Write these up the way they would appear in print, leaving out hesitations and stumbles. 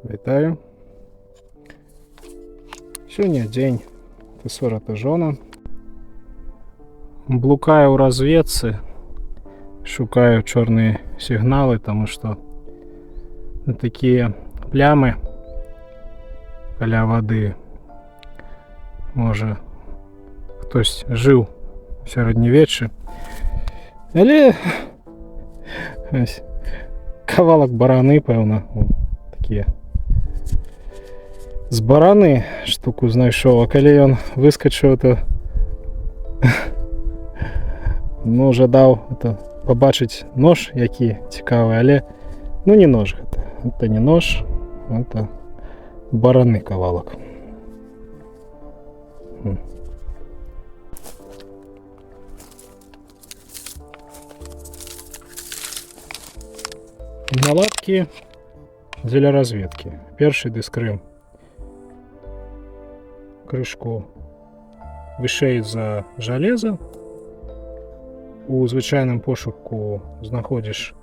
Вітаю. Сёння дзень Т-40 жона. Блукаю ў разведцы, шукаю чорныя сігналы, таму што такія плямы каля вады. Можа, хтось жыў у сярэднявеччы. Але ось кавалак бараны, пэўна, такія з бараны штуку знайшоў, а калі ён выскачыў, то жадаў пабачыць нож, які цікавы, але не нож гэта. Гэта не нож, гэта бараны кавалак. Наладкі дзеля разведкі. Першы дыскрым крышку вышэй за жалеза. У звычайным пошуку знаходзіш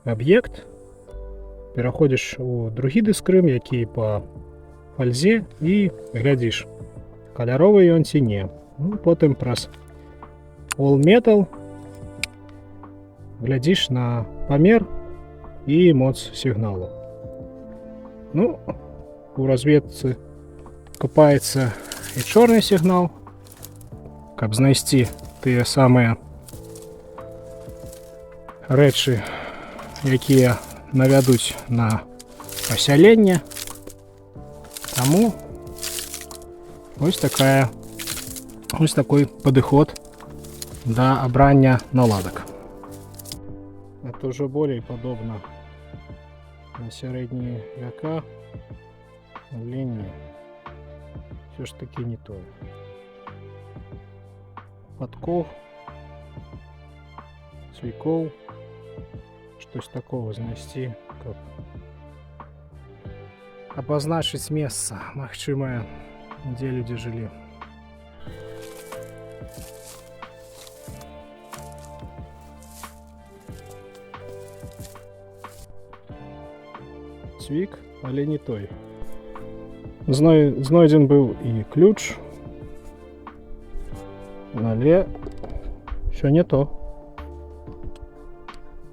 аб'ект, пераходзіш у другі дыскрым, які па фальзе, і глядзіш, каляровы ён ці не. Потым праз All Metal глядзіш на памер і моц сігналу. У разведцы капаецца і чорны сігнал, каб знайсці тыя самыя рэчы, якія навядуць на пасяленне. Таму ось такой падыход да абрання наладак. Это ўжо болей падобна на сярэднія вяка, але не. Все ж таки не тое. Падкоў, цвікоў, штось такого знайсці, каб абазначыць месца магчымае, дзе людзі жылі. Цвік, але не той. Знойдзен быў і ключ, але ўсё не то.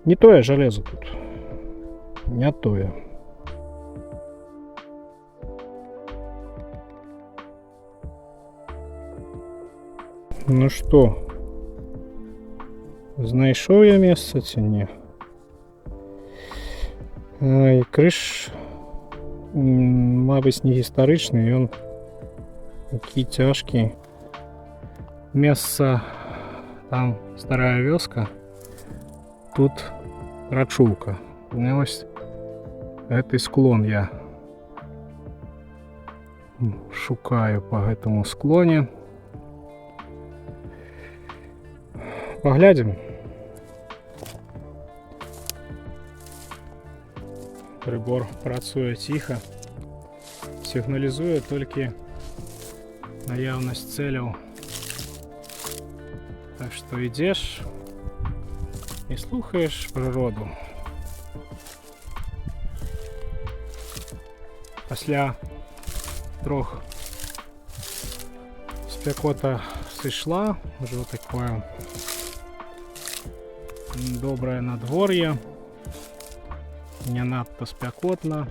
Не тое жалеза тут. Не тое. Ну што, знайшоў я месца ці не? Крыж, мабыць, не гістарычны, ён такі цяжкі. Месца, там старая вёска, тут рачулка. Ось гэты склон я шукаю по гэтаму склоне. Паглядзім. Прыбор працуе ціха, сігналізуе толькі наяўнасць цэляў. Так што ідзеш і слухаеш прыроду. Пасля трох спякота сышла, ўжо такое добрае надвор'е, не надта спякотна.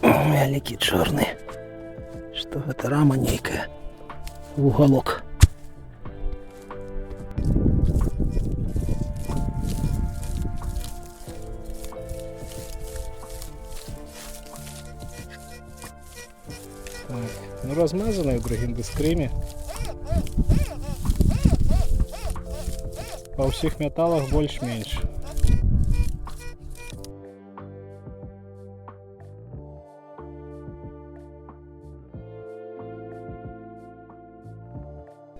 Вялікі чорны. Што гэта, рама нейкая? Уголок. Так, размазаны ў другім дыскрыме. Па ўсіх металах больш-менш.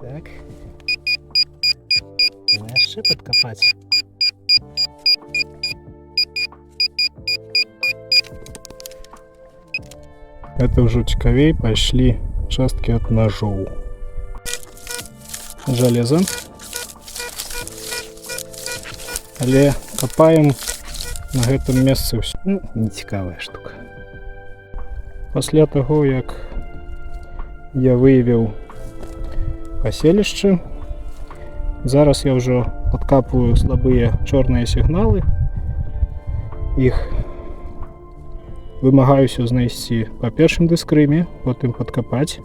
Так. Яшчэ подкопать. Это уже цікавей пошли участки от ножов. Железо. Але копаем на гэтым месцы ўсё. Ну, не цікавая штука. Пасля таго, як я выявіў паселішчы, зараз я ўжо падкапваю слабыя чорныя сігналы. Іх вымагаюся знайсці па першым дыскрыме, потым падкапаць.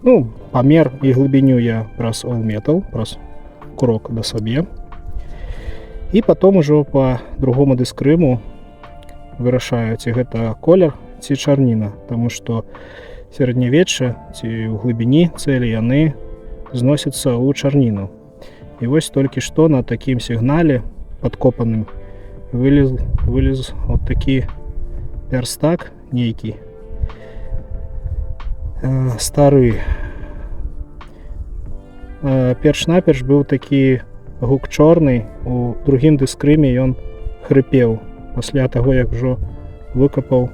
Ну, памер і глыбіню я праз All Metal, праз крок да сабе. І потом ужо па другому дыскрыму вырашаю, ці гэта колер, ці чарніна, таму што сярэднявечча ці ў глыбіні цэлі яны зносяцца ў чарніну. І вось толькі што на такім сігнале падкопаным вылез вот такі верстак нейкі стары. Перш-наперш быў такі гук чорны, у другім дыскрыме ён хрыпеў. Пасля таго, як ужо выкапаў,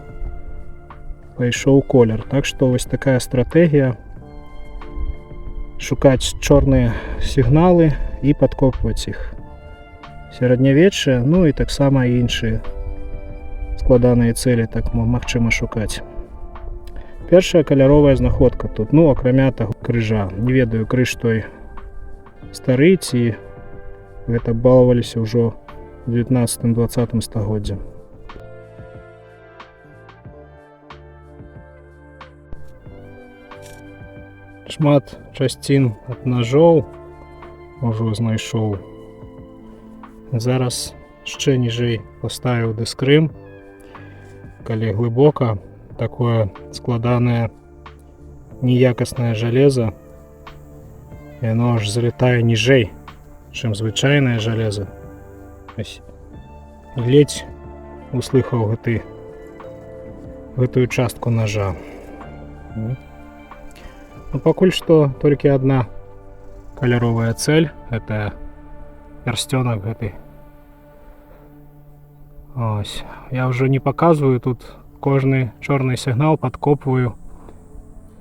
пайшоў колер. Так што вось такая стратэгія: шукаць чорныя сігналы і падкопваць іх. Сярэднявечча, ну і таксама іншыя складаныя цэлі так магчыма шукаць. Першая каляровая знаходка тут, ну, акрамя таго крыжа. Не ведаю, крыж той стары, ці гэта балаваліся ўжо у 19-20 стагоддзі. Шмат часцін ад ножоў ужо знайшоў. Зараз яшчэ ніжэй паставіў дыскрым. Калі глыбока, такое складанае неякаснае жалеза, яно аж залетае ніжэй, чым звычайнае жалеза. Ледзь услыхаў гэтую частку ножа. Ну, пакуль што толькі адна каляровая цэль, гэта персцёнак гэты. Ось. Я ўжо не паказваю, тут кожны чорны сігнал падкопваю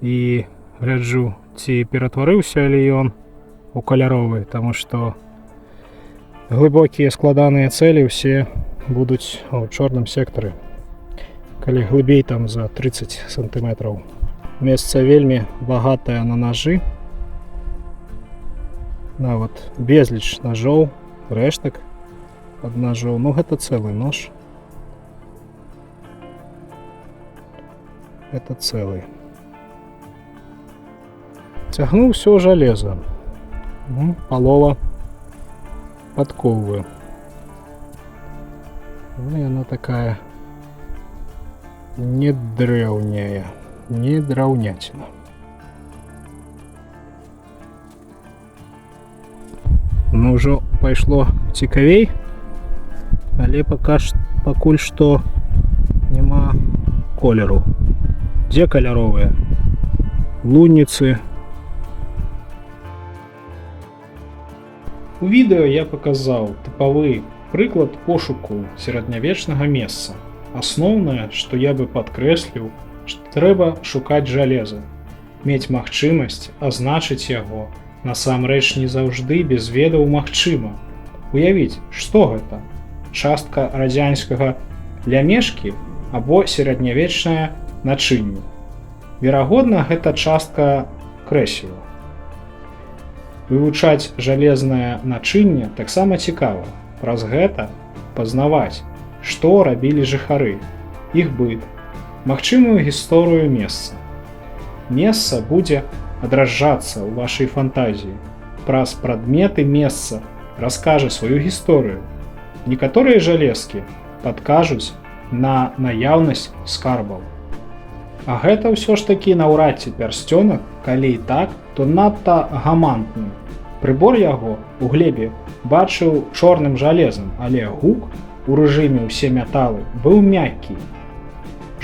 і гляджу, ці ператварыўся ли ён у каляровы, таму што глыбокія складаныя цэлі ўсе будуць у чорным сектары, калі глыбей там за 30 сантыметраў. Месца вельмі багатае на ножы. Нават безліч ножоў, рэштак ад ножоў. Ну, гэта цэлы нож. Это цэлы. Цягну ўсё жалеза. Палова падковваю. Ну, яна такая не драўняя, не драўняціна. Ну, ўжо пайшло цікавей, але пакуль што няма колеру. Дзе каляровыя? Лунніцы. У відэо я паказаў тыпавы прыклад пошуку сярэднявечнага месца. Асноўнае, што я бы падкрэсліў, што трэба шукаць жалеза, мець магчымасць азначыць яго. Насамрэч не заўжды без ведаў магчыма. Уявіць, што гэта? Частка радзянскага лямешкі або сярэднявечнае начынне. Верагодна, гэта частка крэсіва. Вывучаць жалезнае начынне таксама цікава. Праз гэта пазнаваць, што рабілі жыхары, іх быт, магчымую гісторыю месца. Месца будзе адраджацца ў вашай фантазіі. Праз прадметы месца раскажа сваю гісторыю. Некаторыя жалезкі падкажуць на наяўнасць скарбаў. А гэта ўсё ж такі наўрад ці пярсцёнак, калі і так, то надта гамантны. Прыбор яго у глебе бачыў чорным жалезам, але гук у рэжыме ўсе металы быў мяккі,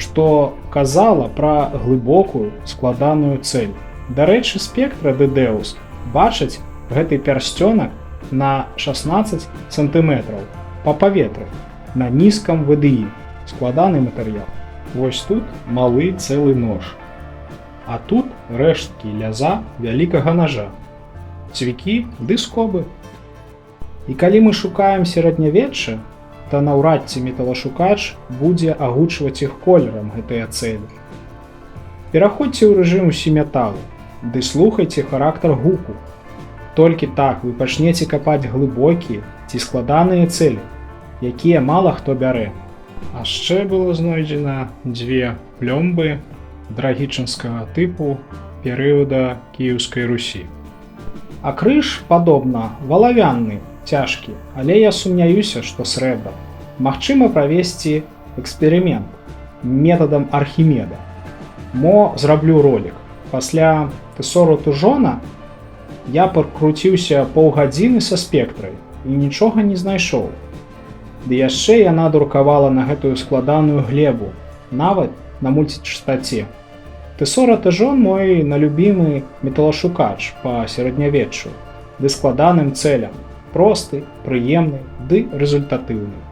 што казала пра глыбокую складаную цэль. Дарэчы, спектра Дедеус бачыць гэты пярсцёнак на 16 см па паветры на нізкам VDI, складаны матэрыял. Вось тут малы цэлы нож. А тут рэшткі ляза вялікага нажа, цвікі ды скобы. І калі мы шукаем сярэднявечча, то наўрад ці металашукач будзе агучваць іх колерам гэтыя цэлі. Пераходзьце ў рэжым усі металу, ды слухайце характар гуку. Толькі так вы пачнеце капаць глыбокія ці складаныя цэлі, якія мала хто бярэ. А яшчэ было знойдзена 2 плёмбы драгічынскага тыпу перыяда Кіеўскай Русі. А крыж, падобна, валавянны, цяжкі, але я сумняюся, што срэбра. Магчыма правесці эксперымент метадам Архімеда. Мо зраблю ролік. Пасля тесору Тужона я пракруціўся паўгадзіны са спектрай і нічога не знайшоў. Ды яшчэ яна друкавала на гэтую складаную глебу, нават на мульцічастаце. Тесора Тужон мой налюбімы металашукач па сярэднявеччу ды складаным цэлям, просты, прыемны ды рэзультатыўны.